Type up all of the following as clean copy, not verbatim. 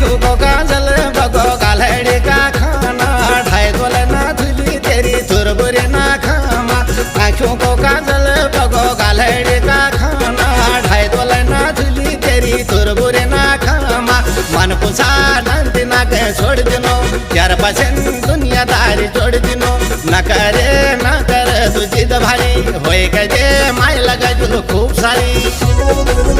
आंखों को काजल बगो गालड़ी का खाना ढाई तोले ना धुली तेरी तुरबुरी ना खामा आंखों को काजल बगो गालड़ी का खाना ढाई तोले ना धुली तेरी तुरबुरी ना खामा मन पुसा नंदी ना के छोड़ दिनो यार पसन दुनियादारी छोड़ दिनो न करे तू जिद भारी होए गजे माय लगा तुलो खूब सारी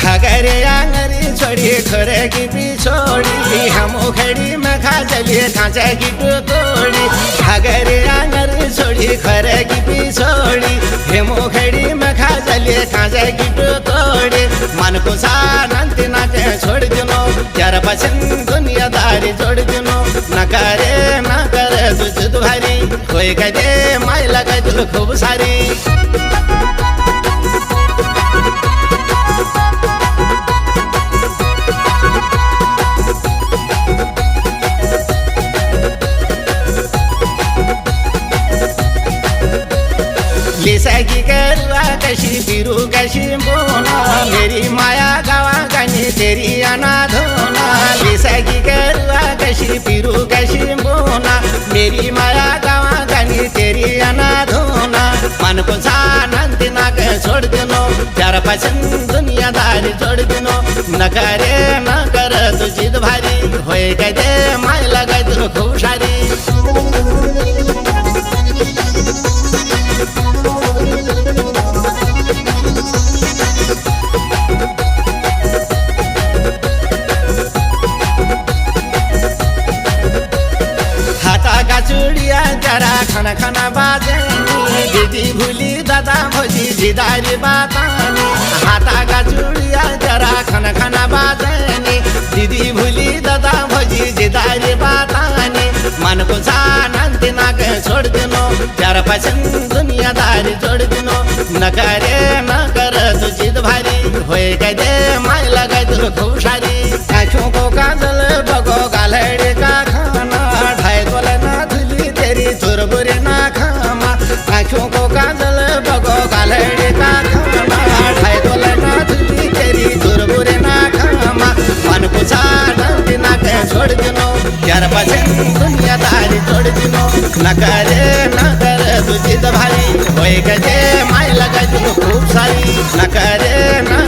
खगरे आंगरी छोड़ी खरे की पिछोड़ी हम खड़ी में खा चलिए खांचा की तोड़ी खगरे आंगरी छोड़ी खरे की पिछोड़ी हम खड़ी में खा चलिए खांचा की तोड़ी मन को सानंती ना के छोड़ दिनो यार पसन दुनियादारी छोड़ दिनो न करे तुझ तुम्हारी कोई कहते माय लगा तुल खूब सारी लिसा की करुआ कशी फिरू कशी बोना मेरी माया गावा गानी तेरी अनाधोना लिसा की करुआ कशी फिरू कशी बोना मेरी माया गावा गानी तेरी अनाधोना मन को सानंती ना के छोड़ दिनो यार पसन दुनियादारी छोड़ दिनो न करे तू जिद भारी होए कहते माय लगा तुलो खूब सारी चूड़िया जरा खाना खाना बाजेनी दीदी भूली दादा भोजी जिदारी बातानी हाथा का चूड़िया जरा खाना खाना बाजेनी दीदी भूली दादा भोजी जिदारी बातानी मन को सानंती ना के छोड़ दिनो यार पसन दुनियादारी छोड़ दिनो न करे तू जिद भारी होए कहते माय लगा तुलो खूब सारी आँखों को काजल बगो गालड़ी का खाना ढाई तोले ना तेरी तुरबुरी ना खामा आँखों को काजल बगो गालड़ी का खाना ढाई तोले ना धुली तेरी तुरबुरी ना खामा मन को सानंती ना के छोड़ दिनो यार पसन दुनियादारी छोड़ दिनो न करे तू जिद भारी होए गजे माय लगा तुलो खूब सारी न करे